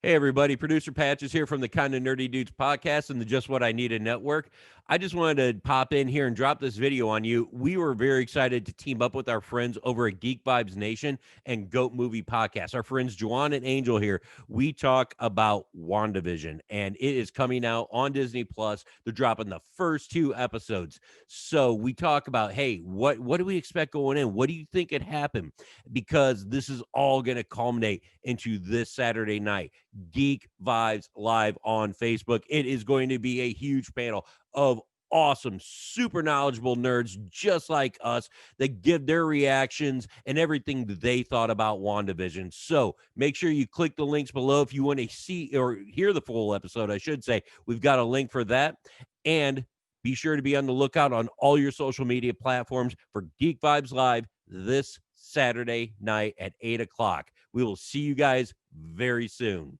Hey, everybody. Producer Patch is here from the Kind of Nerdy Dudes podcast and the Just What I Needed network. I just wanted to pop in here and drop this video on you. We were very excited to team up with our friends over at Geek Vibes Nation and GoatMovie podcast. Our friends Juwaan and Angel here. We talk about WandaVision, and it is coming out on Disney Plus. They're dropping the first 2 episodes. So we talk about, hey, what do we expect going in? What do you think could happen? Because this is all going to culminate into this Saturday night. Geek Vibes Live on Facebook. It is going to be a huge panel of awesome, super knowledgeable nerds just like us that give their reactions and everything that they thought about WandaVision. So make sure you click the links below if you want to see or hear the full episode, I should say. We've got a link for that. And be sure to be on the lookout on all your social media platforms for Geek Vibes Live this Saturday night at 8 o'clock. We will see you guys very soon.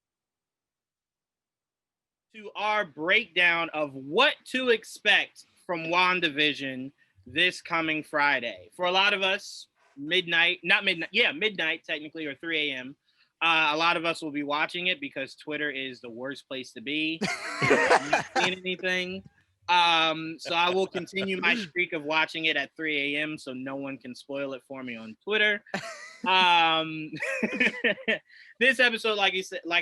To our breakdown of what to expect from WandaVision this coming Friday. For a lot of us, midnight technically, or 3 a.m. A lot of us will be watching it because Twitter is the worst place to be. Not seeing anything. So I will continue my streak of watching it at 3 a.m. so no one can spoil it for me on Twitter. This episode, like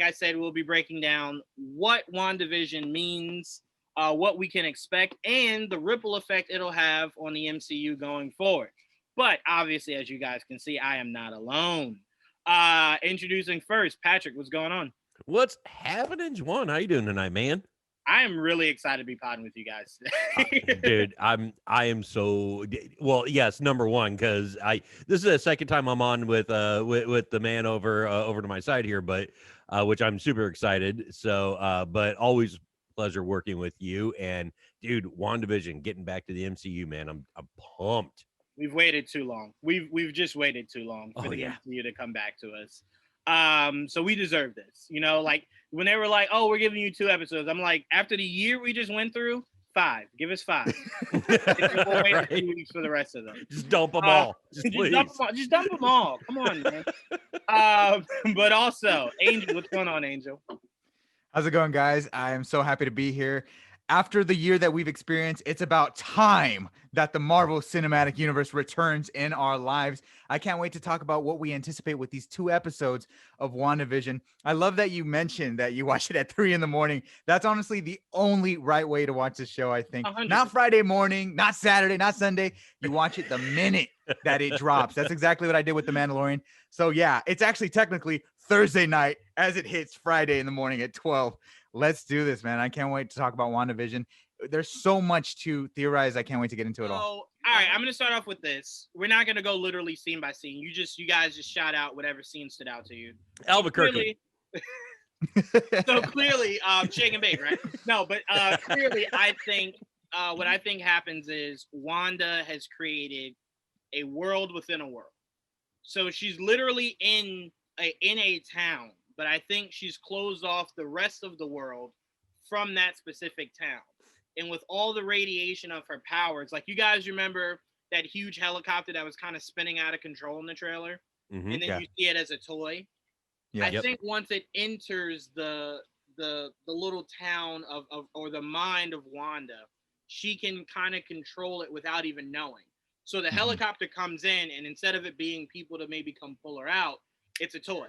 I said, we'll be breaking down what WandaVision means, what we can expect, and the ripple effect it'll have on the MCU going forward. But obviously, as you guys can see, I am not alone. Introducing first, Patrick, what's going on? What's happening, Juwaan? How you doing tonight, man? I am really excited to be podding with you guys. Dude, I am so well. Yes, number one, because this is the second time I'm on with the man over to my side here, but which I'm super excited. So, but always pleasure working with you. And dude, WandaVision getting back to the MCU, man. I'm pumped. We've waited too long. We've just waited too long for the MCU to come back to us. So we deserve this. You know, like when they were like, "Oh, we're giving you 2 episodes," I'm like, after the year we just went through, 5. Give us 5. We'll wait a few weeks for the rest of them. Just dump them all. Just dump them all. Come on, man. But also, Angel, what's going on, Angel? How's it going, guys? I am so happy to be here. After the year that we've experienced, it's about time that the Marvel Cinematic Universe returns in our lives. I can't wait to talk about what we anticipate with these 2 episodes of WandaVision. I love that you mentioned that you watch it at 3 in the morning. That's honestly the only right way to watch this show, I think. 100%. Not Friday morning, not Saturday, not Sunday. You watch it the minute that it drops. That's exactly what I did with The Mandalorian. So yeah, it's actually technically Thursday night as it hits Friday in the morning at 12. Let's do this, man. I can't wait to talk about WandaVision. There's so much to theorize. I can't wait to get into it all. All right, I'm going to start off with this. We're not going to go literally scene by scene. You guys just shout out whatever scene stood out to you. Albuquerque. So clearly, shake and bake, right? No, but clearly, I think what I think happens is Wanda has created a world within a world. So she's literally in a town, but I think she's closed off the rest of the world from that specific town. And with all the radiation of her powers, like you guys remember that huge helicopter that was kind of spinning out of control in the trailer, and then you see it as a toy. Yeah, I think once it enters the little town of or the mind of Wanda, she can kind of control it without even knowing. So the helicopter comes in, and instead of it being people to maybe come pull her out, it's a toy.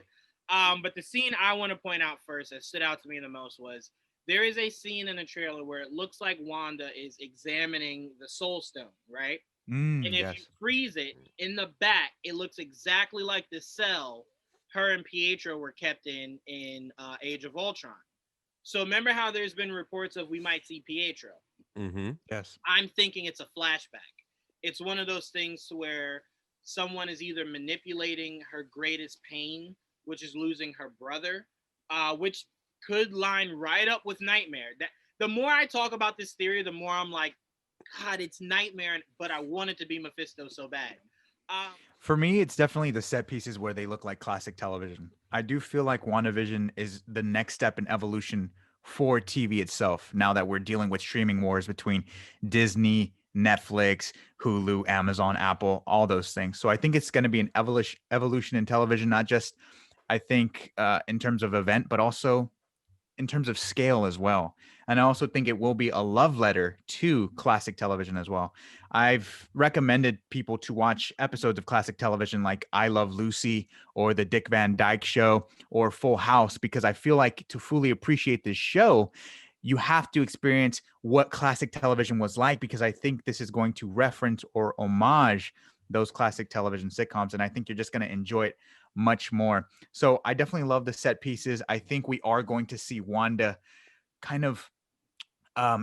But the scene I want to point out first that stood out to me the most was there is a scene in the trailer where it looks like Wanda is examining the Soul Stone, right? And if you freeze it, in the back, it looks exactly like the cell her and Pietro were kept in Age of Ultron. So remember how there's been reports of we might see Pietro? Yes. I'm thinking it's a flashback. It's one of those things where someone is either manipulating her greatest pain, which is losing her brother, which could line right up with Nightmare. That the more I talk about this theory, the more I'm like, God, it's Nightmare, but I want it to be Mephisto so bad. For me, it's definitely the set pieces where they look like classic television. I do feel like WandaVision is the next step in evolution for TV itself, now that we're dealing with streaming wars between Disney, Netflix, Hulu, Amazon, Apple, all those things. So I think it's going to be an evolution in television, not just I think, in terms of event, but also in terms of scale as well. And I also think it will be a love letter to classic television as well. I've recommended people to watch episodes of classic television like I Love Lucy or The Dick Van Dyke Show or Full House, because I feel like to fully appreciate this show, you have to experience what classic television was like, because I think this is going to reference or homage those classic television sitcoms. And I think you're just going to enjoy it much more. So I definitely love the set pieces. I think we are going to see Wanda kind of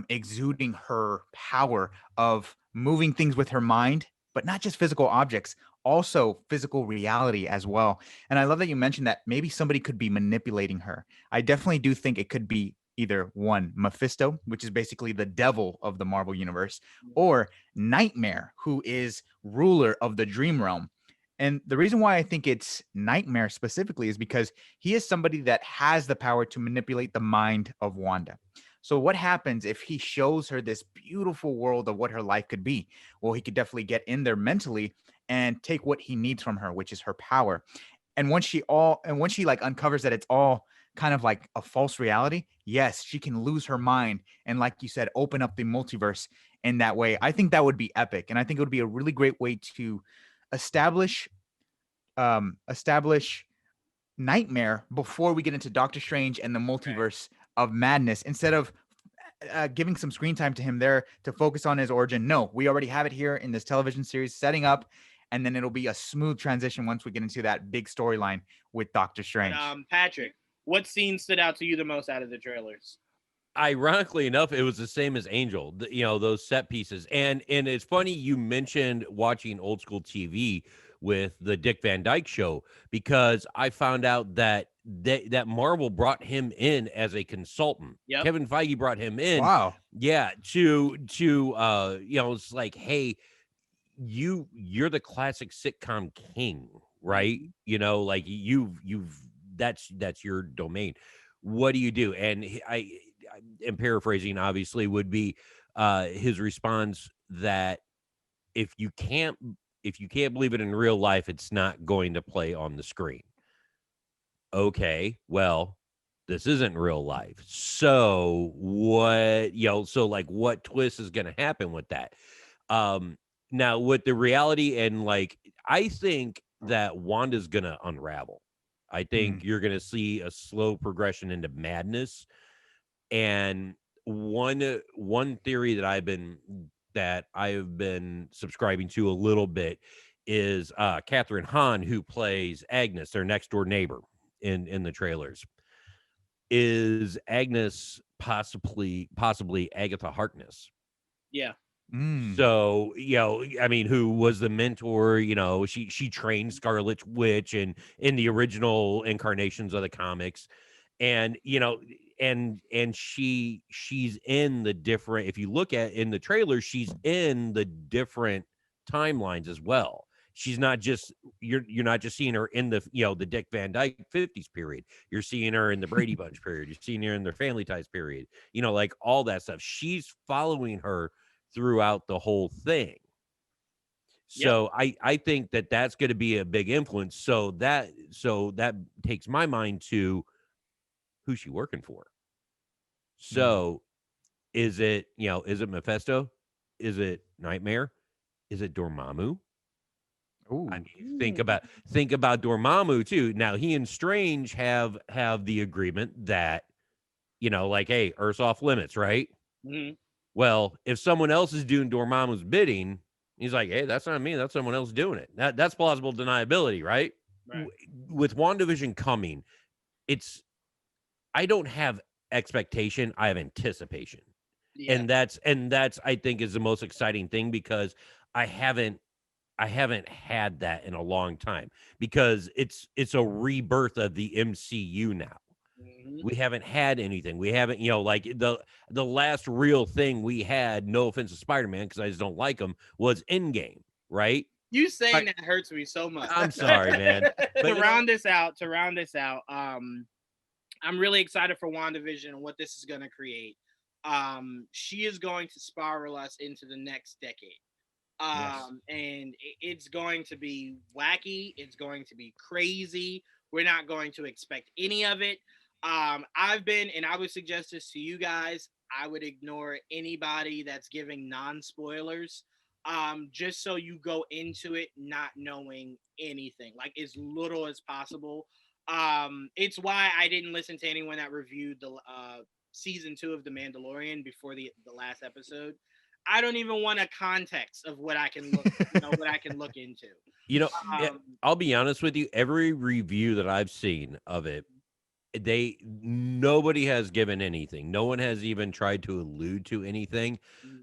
exuding her power of moving things with her mind, but not just physical objects, also physical reality as well. And I love that you mentioned that maybe somebody could be manipulating her. I definitely do think it could be either one, Mephisto, which is basically the devil of the Marvel universe, or Nightmare, who is ruler of the dream realm. And the reason why I think it's Nightmare specifically is because he is somebody that has the power to manipulate the mind of Wanda. So what happens if he shows her this beautiful world of what her life could be? Well, he could definitely get in there mentally and take what he needs from her, which is her power. And once she like uncovers that it's all kind of like a false reality, yes, she can lose her mind and, like you said, open up the multiverse in that way. I think that would be epic, and I think it would be a really great way to establish establish Nightmare before we get into Doctor Strange and the multiverse of madness, instead of giving some screen time to him there to focus on his origin. No, we already have it here in this television series setting up, and then it'll be a smooth transition once we get into that big storyline with Doctor Strange. Patrick, what scene stood out to you the most out of the trailers? Ironically enough, it was the same as Angel, those set pieces. And it's funny you mentioned watching old school TV with the Dick Van Dyke Show, because I found out that that Marvel brought him in as a consultant. Yep. Kevin Feige brought him in. Wow. Yeah, to it's like, hey, you're the classic sitcom king, right? Like you've that's your domain. What do you do? And I am paraphrasing, obviously, would be his response that if you can't believe it in real life, it's not going to play on the screen. Okay, well, this isn't real life. So what, what twist is going to happen with that? Now with the reality, and like, I think that Wanda's going to unravel. I think you're going to see a slow progression into madness. And one theory that I've been subscribing to a little bit is Catherine Hahn, who plays Agnes, their next door neighbor in the trailers. Is Agnes possibly Agatha Harkness? Yeah. So, I mean, who was the mentor? She trained Scarlet Witch in the original incarnations of the comics. And she's in the different, if you look at in the trailer, she's in the different timelines as well. She's not just, you're not just seeing her in the the Dick Van Dyke 50s period. You're seeing her in the Brady Bunch period. You're seeing her in their Family Ties period. Like all that stuff. She's following her throughout the whole thing. So I think that that's going to be a big influence. So that takes my mind to who's she working for. So is it Mephisto? Is it Nightmare? Is it Dormammu? Ooh. I mean, think about Dormammu too. Now he and Strange have the agreement that, like, hey, Earth's off limits, right? Well, if someone else is doing Dormammu's bidding, he's like, hey, that's not me. That's someone else doing it. That's plausible deniability, right? With WandaVision coming, I don't have expectation. I have anticipation. Yeah. And that's I think is the most exciting thing, because I haven't had that in a long time, because it's a rebirth of the MCU now. We haven't had anything. We haven't, like the last real thing we had, no offense to Spider-Man, because I just don't like him, was Endgame, right? You saying that hurts me so much. I'm sorry, man. But to round this out, I'm really excited for WandaVision and what this is going to create. She is going to spiral us into the next decade. And it's going to be wacky. It's going to be crazy. We're not going to expect any of it. I've been, and I would suggest this to you guys, I would ignore anybody that's giving non-spoilers, just so you go into it not knowing anything, like as little as possible. It's why I didn't listen to anyone that reviewed the season 2 of The Mandalorian before the last episode. I don't even want a context of what I can look, what I can look into. You know, Um, I'll be honest with you. Every review that I've seen of it, nobody has given anything. No one has even tried to allude to anything. mm,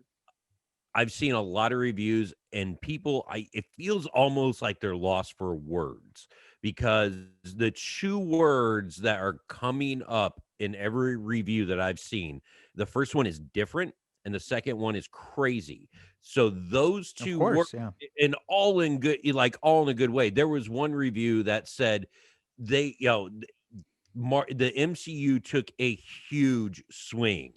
I've seen a lot of reviews and people, it feels almost like they're lost for words because the true words that are coming up in every review that I've seen, the first one is different and the second one is crazy. So those Of two words, course, yeah. and all in good, like all in a good way. There was one review that said they, the MCU took a huge swing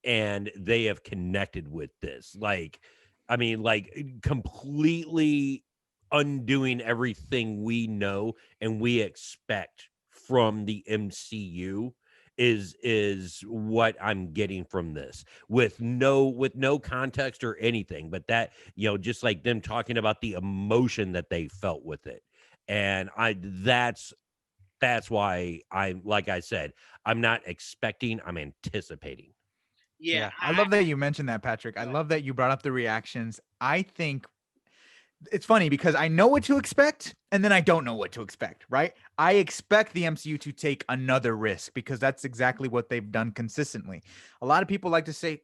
and they have connected with this. Like, I mean, like completely undoing everything we know and we expect from the MCU is what I'm getting from this with no context or anything, but that, just like them talking about the emotion that they felt with it. And that's why I'm, like I said, I'm not expecting, I'm anticipating. yeah, Yeah, I love that you mentioned that, Patrick. I love that you brought up the reactions. I think it's funny because I know what to expect and then I don't know what to expect, right? I expect the MCU to take another risk because that's exactly what they've done consistently. A lot of people like to say,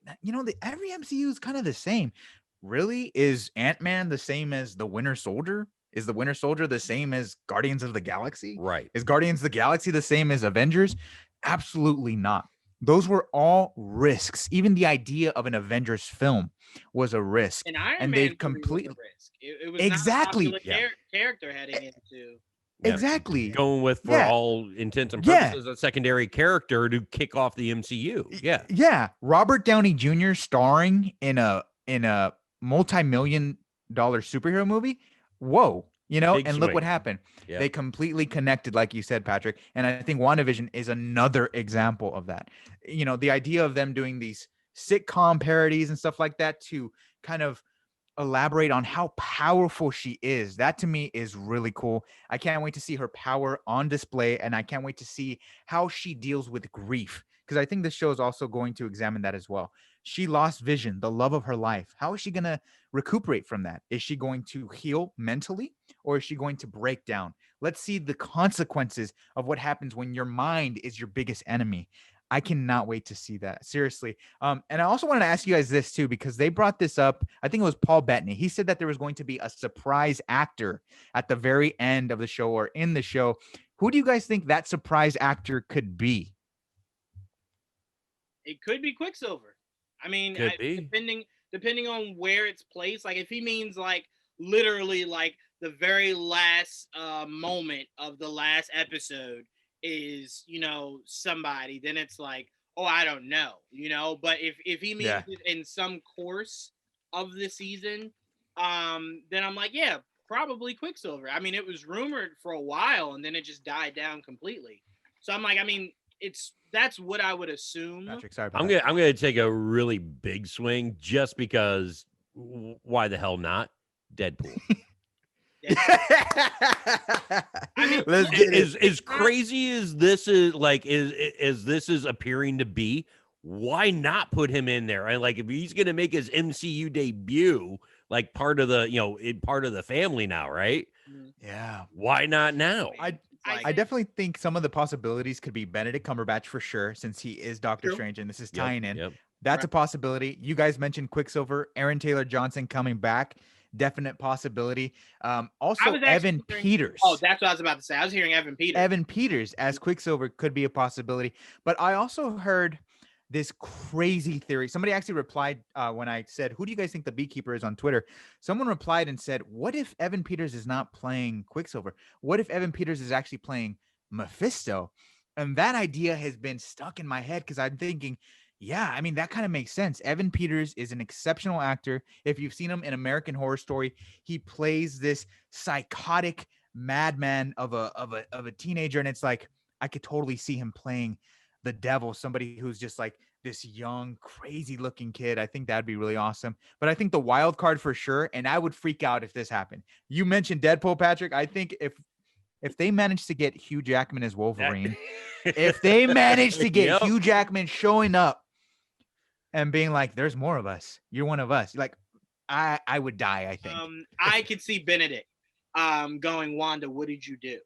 every MCU is kind of the same. Really? Is Ant-Man the same as the Winter Soldier? Is the Winter Soldier the same as Guardians of the Galaxy? Right. Is Guardians of the Galaxy the same as Avengers? Absolutely not. Those were all risks. Even the idea of an Avengers film was a risk. and Iron And Man they've movie was a completely risk. It was not a exactly popular character heading into. Yeah. exactly Going with, for yeah all intents and yeah purposes, a secondary character to kick off the MCU. Yeah. yeah Robert Downey Jr. starring in a multi-million dollar superhero movie. Whoa. Big And look what swing. happened. Yeah. They completely connected, like you said, Patrick. And I think WandaVision is another example of that. The idea of them doing these sitcom parodies and stuff like that to kind of elaborate on how powerful she is. That to me is really cool. I can't wait to see her power on display, and I can't wait to see how she deals with grief because I think this show is also going to examine that as well. She lost Vision, the love of her life. How is she going to recuperate from that? Is she going to heal mentally or is she going to break down? Let's see the consequences of what happens when your mind is your biggest enemy. I cannot wait to see that. Seriously. And I also wanted to ask you guys this too, because they brought this up. I think it was Paul Bettany. He said that there was going to be a surprise actor at the very end of the show or in the show. Who do you guys think that surprise actor could be? It could be Quicksilver. I mean, Could be. depending on where it's placed. Like if he means like literally like the very last moment of the last episode is somebody, then it's like, oh, I don't know, But if he means Yeah. it in some course of the season, then I'm like, yeah, probably Quicksilver. I mean, it was rumored for a while and then it just died down completely. So I'm like, I mean, that's what I would assume. Patrick, sorry about I'm gonna take a really big swing just because. Why the hell not? Deadpool. that. I mean, Let's get it. As crazy as this is, like, is this is appearing to be, why not put him in there? And like, if he's gonna make his MCU debut, like part of part of the family now, right? Yeah. Why not now? I definitely think some of the possibilities could be Benedict Cumberbatch for sure, since he is Doctor True. Strange and this is Yep, tying in. yep. That's a Right. possibility. You guys mentioned Quicksilver, Aaron Taylor Johnson coming back, definite possibility. I Also was actually Evan hearing- Peters. Oh, that's what I was about to say. I was hearing Evan Peters. Evan Peters as Quicksilver could be a possibility. But I also heard this crazy theory. Somebody actually replied when I said, "Who do you guys think the Beekeeper is?" on Twitter. Someone replied and said, "What if Evan Peters is not playing Quicksilver? What if Evan Peters is actually playing Mephisto?" And that idea has been stuck in my head because I'm thinking, yeah, I mean, that kind of makes sense. Evan Peters is an exceptional actor. If you've seen him in American Horror Story, he plays this psychotic madman of a teenager, and it's like I could totally see him playing the devil, somebody who's just like this young, crazy looking kid. I think that'd be really awesome. But I think the wild card for sure, and I would freak out if this happened. You mentioned Deadpool, Patrick. I think if they manage to get Hugh Jackman as Wolverine, if they manage to get Yep. Hugh Jackman showing up and being like, "There's more of us. You're one of us," like I would die. I think. I could see Benedict going, Wanda, what did you do?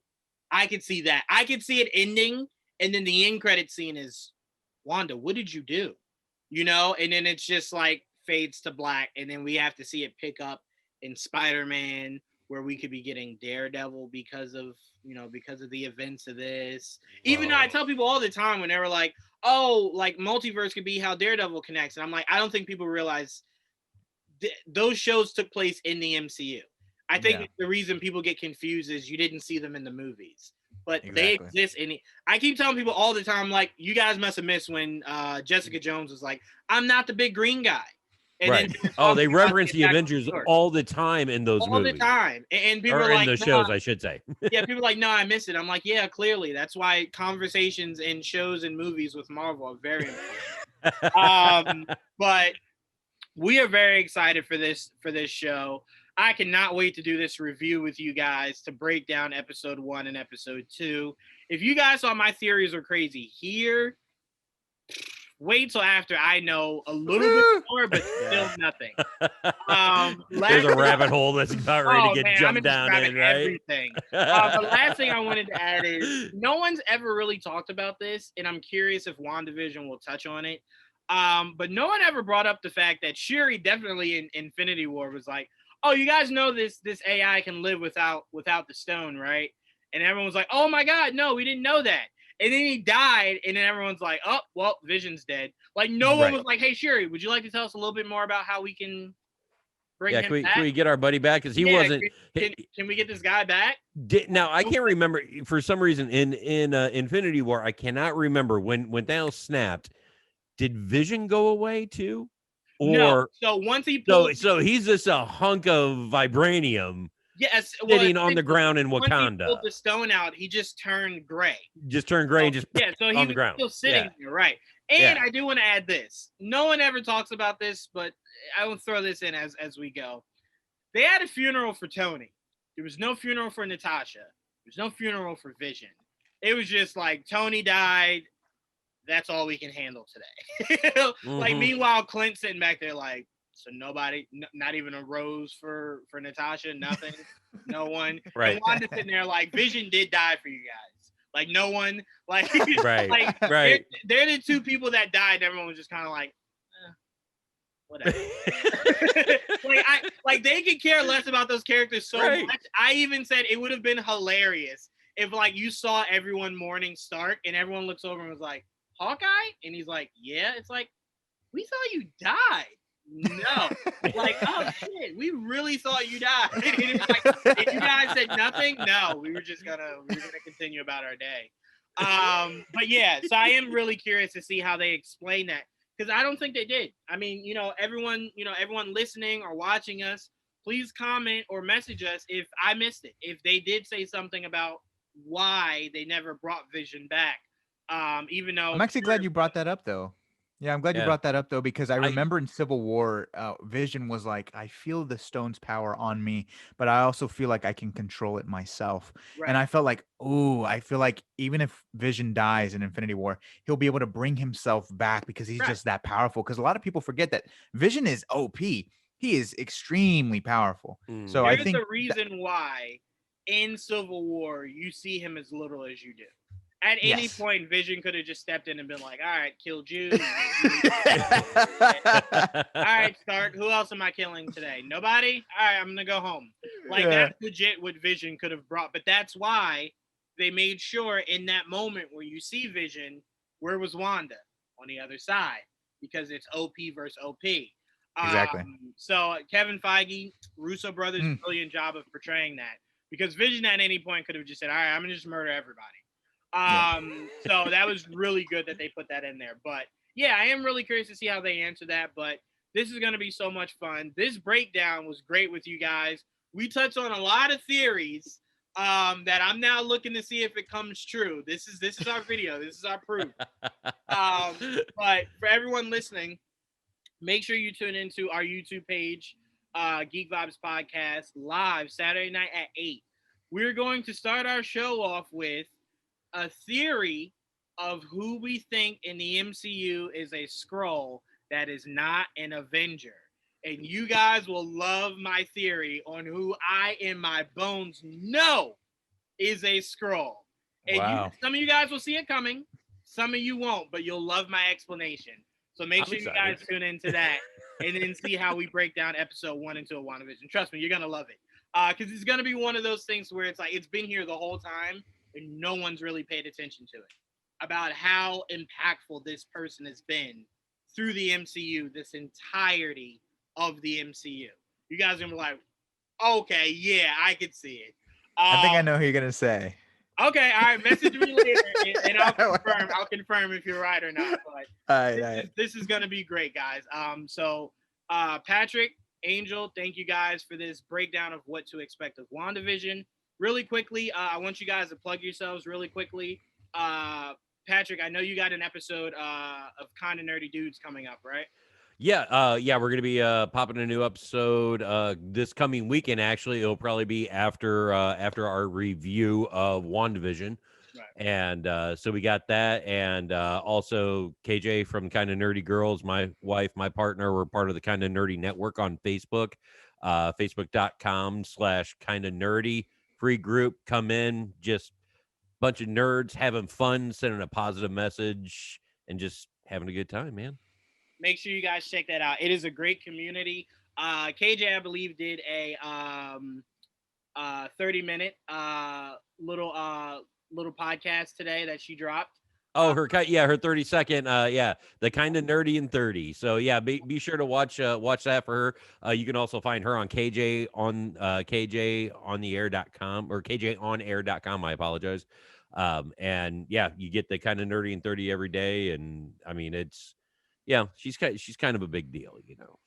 I could see that. I could see it ending, and then the end credit scene is, Wanda, what did you do? You know, and then it's just like fades to black, and then we have to see it pick up in Spider-Man, where we could be getting Daredevil because of the events of this. Even though I tell people all the time when they were like, oh, like multiverse could be how Daredevil connects, and I'm like, I don't think people realize those shows took place in the MCU. I think the reason people get confused is you didn't see them in the movies, but they exist in it. I keep telling people all the time, like, you guys must have missed when Jessica Jones was like, I'm not the big green guy. And right. then They reference the Avengers all the time in those movies. All the time. And people or are in like, the shows, I should say. Yeah, people are like, no, I missed it. I'm like, yeah, clearly. That's why conversations in shows and movies with Marvel are very important. But we are very excited for this show. I cannot wait to do this review with you guys to break down episode 1 and episode 2. If you guys thought my theories were crazy here, wait till after I know a little bit more, but still nothing. There's a rabbit hole that's about ready to get jumped down in, right? Everything. The last thing I wanted to add is no one's ever really talked about this, and I'm curious if WandaVision will touch on it. But no one ever brought up the fact that Shuri definitely in Infinity War was like, oh, you guys know this AI can live without the stone, right? And everyone was like, oh my God, no, we didn't know that. And then he died, and then everyone's like, oh, well, Vision's dead. Like, no one was like, hey, Shuri, would you like to tell us a little bit more about how we can bring him back? Can we get our buddy back? Because he wasn't... Can we get this guy back? Now, I can't remember. For some reason, in Infinity War, I cannot remember when Thanos snapped, did Vision go away too? Or no. So once he pulled, so he's just a hunk of vibranium. Yes, sitting on the ground in Wakanda. Once he pulled the stone out, he just turned gray. So he on the ground. Still sitting there, right? And I do want to add this. No one ever talks about this, but I will throw this in as we go. They had a funeral for Tony. There was no funeral for Natasha. There's no funeral for Vision. It was just like Tony died. That's all we can handle today. Like, meanwhile, Clint's sitting back there like, so nobody, not even a rose for Natasha, nothing, no one. Right. And Wanda's sitting there like, Vision did die for you guys. Like, no one, like, right, like, right. They're the two people that died. And everyone was just kind of like, whatever. like they could care less about those characters so much. I even said it would have been hilarious if, like, you saw everyone mourning Stark and everyone looks over and was like, Hawkeye? And he's like, yeah. It's like, we thought you died. No. Like, oh shit, we really thought you died. And it's like, if you guys said nothing, no, we were gonna continue about our day. But yeah, so I am really curious to see how they explain that, because I don't think they did. I mean, everyone listening or watching us, please comment or message us if I missed it. If they did say something about why they never brought Vision back. Even though I'm actually glad you brought that up, though. Yeah, I'm glad you brought that up, though, because I remember in Civil War, Vision was like, I feel the stone's power on me, but I also feel like I can control it myself. Right. And I felt like, I feel like even if Vision dies in Infinity War, he'll be able to bring himself back because he's just that powerful. Because a lot of people forget that Vision is OP. He is extremely powerful. So I think the reason why in Civil War you see him as little as you do. At any point, Vision could have just stepped in and been like, all right, kill Jews. All right, Stark, who else am I killing today? Nobody? All right, I'm going to go home. Like, that's legit what Vision could have brought. But that's why they made sure in that moment where you see Vision, where was Wanda? On the other side. Because it's OP versus OP. Exactly. So Kevin Feige, Russo brothers, brilliant job of portraying that. Because Vision at any point could have just said, all right, I'm going to just murder everybody. So that was really good that they put that in there. But yeah, I am really curious to see how they answer that. But this is going to be so much fun. This breakdown was great with you guys. We touched on a lot of theories. that I'm now looking to see if it comes true. This is our video. This is our proof. But for everyone listening, make sure you tune into our YouTube page, Geek Vibes Podcast, live Saturday night at 8. We're going to start our show off with a theory of who we think in the MCU is a Skrull that is not an Avenger. And you guys will love my theory on who I in my bones know is a Skrull. And some of you guys will see it coming. Some of you won't, but you'll love my explanation. So make sure you guys tune into that and then see how we break down episode 1 and 2 of WandaVision. Trust me, you're going to love it. Because it's going to be one of those things where it's like it's been here the whole time and no one's really paid attention to it. About how impactful this person has been through the MCU, this entirety of the MCU. You guys are going to be like, okay, yeah, I could see it. I think I know who you're going to say. Okay, all right. Message me later, and I'll confirm. I'll confirm if you're right or not. But this is gonna be great, guys. So Patrick, Angel, thank you guys for this breakdown of what to expect of WandaVision. Really quickly, I want you guys to plug yourselves really quickly. Patrick, I know you got an episode of Kinda Nerdy Dudes coming up, right? Yeah, we're gonna be popping a new episode this coming weekend. Actually, it'll probably be after our review of WandaVision. Right. And so we got that, and also KJ from Kinda Nerdy Girls, my wife, my partner. We're part of the Kinda Nerdy Network on Facebook, facebook.com/Kinda Nerdy. Free group, come in, just bunch of nerds having fun, sending a positive message, and just having a good time, man. Make sure you guys check that out. It is a great community. KJ, I believe, did a 30-minute little podcast today that she dropped. Oh, her 30-second, the Kinda Nerdy in 30. So yeah, be sure to watch that for her. You can also find her on KJonair.com or KJonair.com. I apologize. And yeah, you get the Kinda Nerdy in 30 every day, and I mean she's kind of a big deal,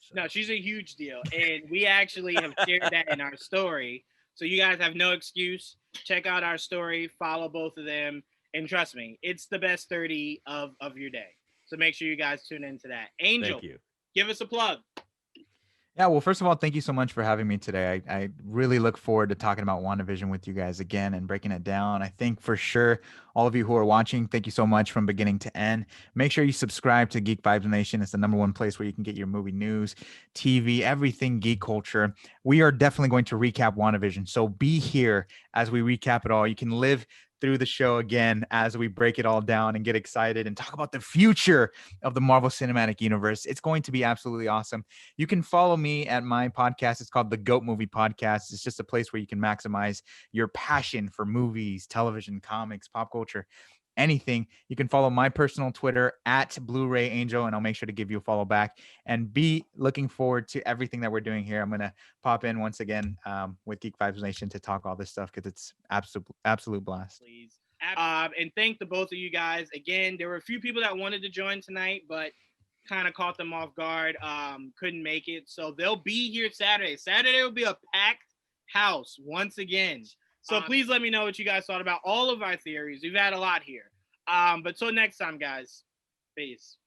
So. No, she's a huge deal, and we actually have shared that in our story. So you guys have no excuse. Check out our story, follow both of them, and trust me, it's the best 30 of your day. So make sure you guys tune into that. Angel, thank you. Give us a plug. Yeah, well, first of all, thank you so much for having me today. I really look forward to talking about WandaVision with you guys again and breaking it down. I think for sure, all of you who are watching, thank you so much from beginning to end. Make sure you subscribe to Geek Vibes Nation. It's the #1 place where you can get your movie news, TV, everything geek culture. We are definitely going to recap WandaVision. So be here as we recap it all. You can live through the show again as we break it all down and get excited and talk about the future of the Marvel Cinematic Universe. It's going to be absolutely awesome. You can follow me at my podcast. It's called the GoatMovie Podcast. It's just a place where you can maximize your passion for movies, television, comics, pop culture, anything. You can follow my personal Twitter at Blu-ray Angel, and I'll make sure to give you a follow back, and be looking forward to everything that we're doing here. I'm going to pop in once again with Geek Vibes Nation to talk all this stuff because it's absolute blast. Please. And thank the both of you guys. Again, there were a few people that wanted to join tonight, but kind of caught them off guard. Couldn't make it. So they'll be here Saturday. Saturday will be a packed house once again. So please let me know what you guys thought about all of our theories. We've had a lot here. But till next time, guys. Peace.